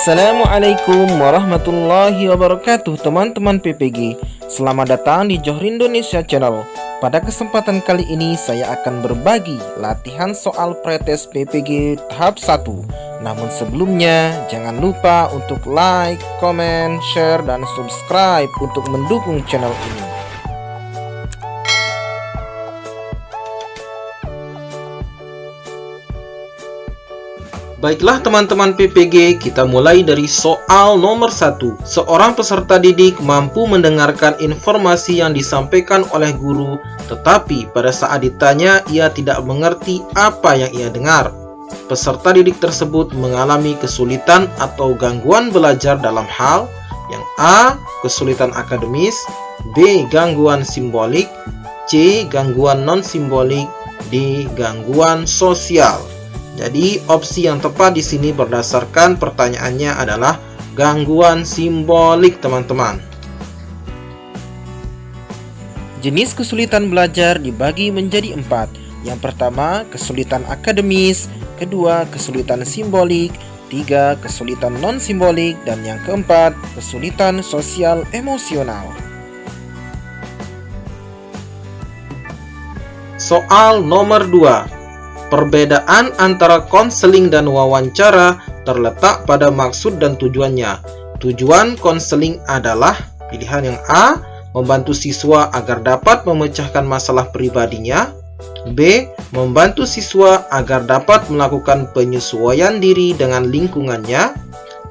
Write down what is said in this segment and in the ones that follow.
Assalamualaikum warahmatullahi wabarakatuh, teman-teman PPG. Selamat datang di Johor Indonesia Channel. Pada kesempatan kali ini saya akan berbagi latihan soal pretest PPG tahap 1. Namun sebelumnya jangan lupa untuk like, comment, share, dan subscribe untuk mendukung channel ini. Baiklah teman-teman PPG, kita mulai dari soal nomor 1. Seorang peserta didik mampu mendengarkan informasi yang disampaikan oleh guru, tetapi pada saat ditanya ia tidak mengerti apa yang ia dengar. Peserta didik tersebut mengalami kesulitan atau gangguan belajar dalam hal yang A. Kesulitan akademis, B. Gangguan simbolik, C. Gangguan non-simbolik, D. Gangguan sosial. Jadi opsi yang tepat di sini berdasarkan pertanyaannya adalah gangguan simbolik, teman-teman. Jenis kesulitan belajar dibagi menjadi 4. Yang pertama, kesulitan akademis, kedua, kesulitan simbolik, 3, kesulitan non-simbolik, dan yang keempat, kesulitan sosial emosional. Soal nomor 2. Perbedaan antara konseling dan wawancara terletak pada maksud dan tujuannya. Tujuan konseling adalah pilihan yang A. Membantu siswa agar dapat memecahkan masalah pribadinya, B. Membantu siswa agar dapat melakukan penyesuaian diri dengan lingkungannya,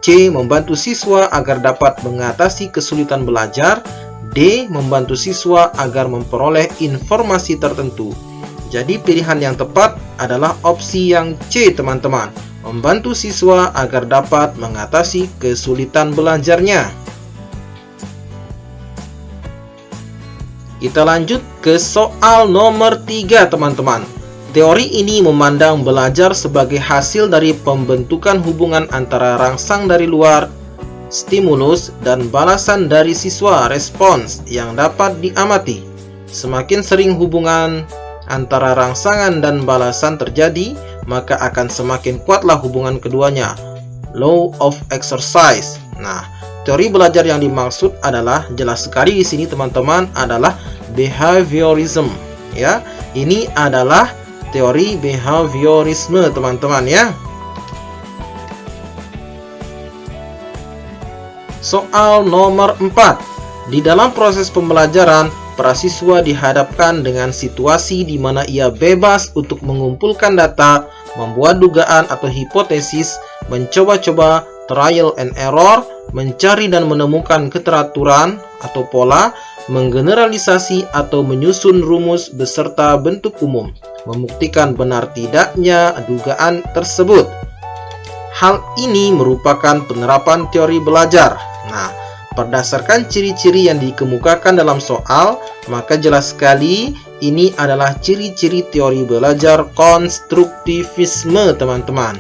C. Membantu siswa agar dapat mengatasi kesulitan belajar, D. Membantu siswa agar memperoleh informasi tertentu. Jadi pilihan yang tepat adalah opsi yang C, teman-teman. Membantu siswa agar dapat mengatasi kesulitan belajarnya. Kita lanjut ke soal nomor 3, teman-teman. Teori ini memandang belajar sebagai hasil dari pembentukan hubungan antara rangsang dari luar, stimulus, dan balasan dari siswa, respons, yang dapat diamati. Semakin sering hubungan antara rangsangan dan balasan terjadi, maka akan semakin kuatlah hubungan keduanya. Law of exercise. Nah, teori belajar yang dimaksud adalah jelas sekali di sini, teman-teman, adalah behaviorism. Ya, ini adalah teori behaviorisme, teman-teman, ya. Soal nomor 4. Di dalam proses pembelajaran, prasiswa dihadapkan dengan situasi di mana ia bebas untuk mengumpulkan data, membuat dugaan atau hipotesis, mencoba-coba, trial and error, mencari dan menemukan keteraturan atau pola, menggeneralisasi atau menyusun rumus beserta bentuk umum, membuktikan benar tidaknya dugaan tersebut. Hal ini merupakan penerapan teori belajar. Nah, berdasarkan ciri-ciri yang dikemukakan dalam soal, maka jelas sekali ini adalah ciri-ciri teori belajar konstruktivisme, teman-teman.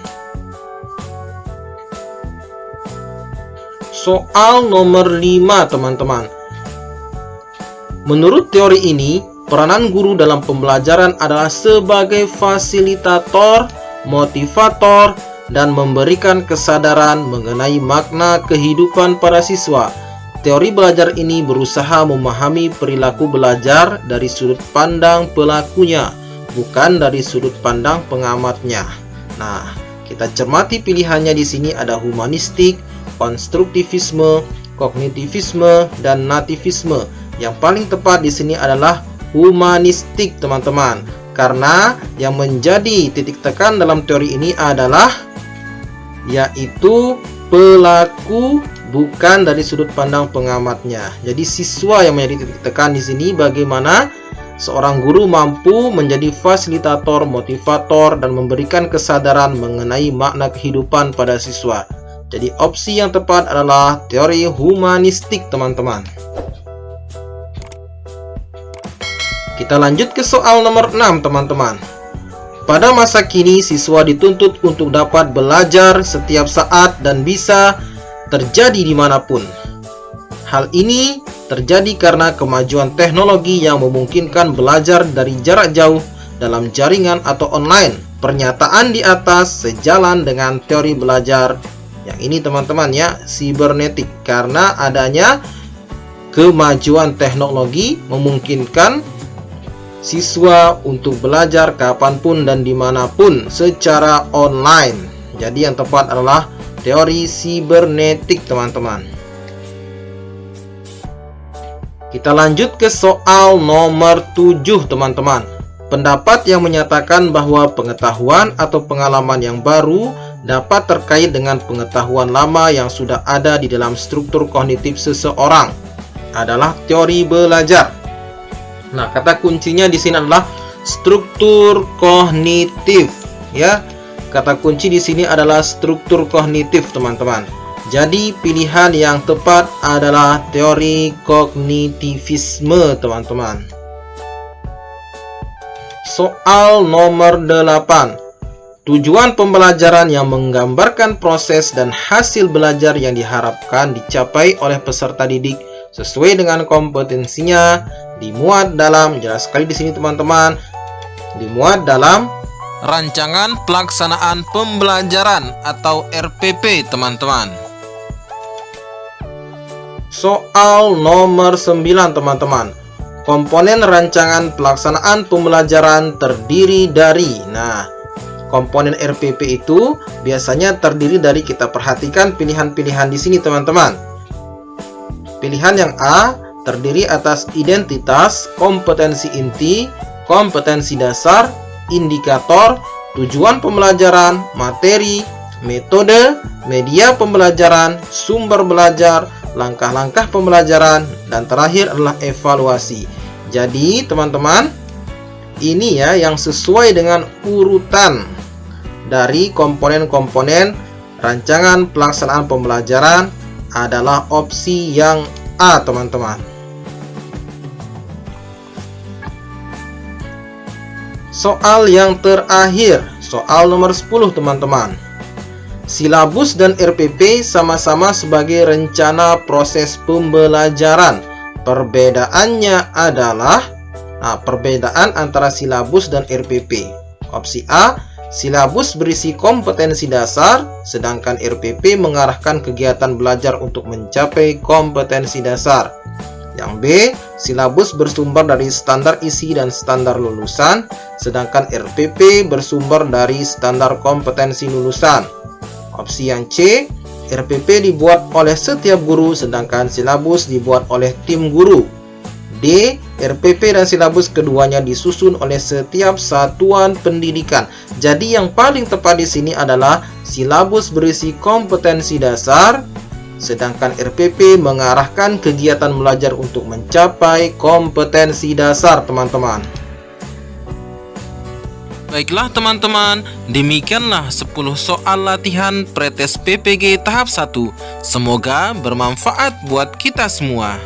Soal nomor 5, teman-teman. Menurut teori ini, peranan guru dalam pembelajaran adalah sebagai fasilitator, motivator, dan memberikan kesadaran mengenai makna kehidupan para siswa. Teori belajar ini berusaha memahami perilaku belajar dari sudut pandang pelakunya, bukan dari sudut pandang pengamatnya. Nah, kita cermati pilihannya di sini ada humanistik, konstruktivisme, kognitivisme, dan nativisme. Yang paling tepat di sini adalah humanistik, teman-teman. Karena yang menjadi titik tekan dalam teori ini adalah yaitu pelaku, bukan dari sudut pandang pengamatnya. Jadi siswa yang menjadi titik tekan di sini, bagaimana seorang guru mampu menjadi fasilitator, motivator, dan memberikan kesadaran mengenai makna kehidupan pada siswa. Jadi opsi yang tepat adalah teori humanistik, teman-teman. Kita lanjut ke soal nomor 6, teman-teman. Pada masa kini, siswa dituntut untuk dapat belajar setiap saat dan bisa terjadi dimanapun. Hal ini terjadi karena kemajuan teknologi yang memungkinkan belajar dari jarak jauh dalam jaringan atau online. Pernyataan di atas sejalan dengan teori belajar Yang ini teman-teman ya, sibernetik, karena adanya kemajuan teknologi memungkinkan siswa untuk belajar kapanpun dan dimanapun secara online. Jadi yang tepat adalah teori sibernetik teman-teman. Kita lanjut ke soal nomor 7 teman-teman. Pendapat yang menyatakan bahwa pengetahuan atau pengalaman yang baru dapat terkait dengan pengetahuan lama yang sudah ada di dalam struktur kognitif seseorang adalah teori belajar. Nah, kata kuncinya di sini adalah struktur kognitif ya. Kata kunci di sini adalah struktur kognitif teman-teman. Jadi pilihan yang tepat adalah teori kognitivisme teman-teman. Soal nomor 8. Tujuan pembelajaran yang menggambarkan proses dan hasil belajar yang diharapkan dicapai oleh peserta didik sesuai dengan kompetensinya dimuat dalam, jelas sekali di sini teman-teman, dimuat dalam rancangan pelaksanaan pembelajaran atau RPP teman-teman. Soal nomor 9 teman-teman. Komponen rancangan pelaksanaan pembelajaran terdiri dari, nah, komponen RPP itu biasanya terdiri dari, kita perhatikan pilihan-pilihan di sini teman-teman. Pilihan yang A terdiri atas identitas, kompetensi inti, kompetensi dasar, indikator, tujuan pembelajaran, materi, metode, media pembelajaran, sumber belajar, langkah-langkah pembelajaran, dan terakhir adalah evaluasi. Jadi teman-teman, ini ya yang sesuai dengan urutan dari komponen-komponen rancangan pelaksanaan pembelajaran adalah opsi yang A teman-teman. Soal yang terakhir, soal nomor 10 teman-teman. Silabus dan RPP sama-sama sebagai rencana proses pembelajaran. Perbedaannya adalah, perbedaan antara silabus dan RPP. Opsi A, silabus berisi kompetensi dasar, sedangkan RPP mengarahkan kegiatan belajar untuk mencapai kompetensi dasar. Yang B, silabus bersumber dari standar isi dan standar lulusan, sedangkan RPP bersumber dari standar kompetensi lulusan. Opsi yang C, RPP dibuat oleh setiap guru, sedangkan silabus dibuat oleh tim guru. D, RPP dan silabus keduanya disusun oleh setiap satuan pendidikan. Jadi yang paling tepat di sini adalah silabus berisi kompetensi dasar, sedangkan RPP mengarahkan kegiatan belajar untuk mencapai kompetensi dasar teman-teman. Baiklah teman-teman, demikianlah 10 soal latihan Pretes PPG tahap 1. Semoga bermanfaat buat kita semua.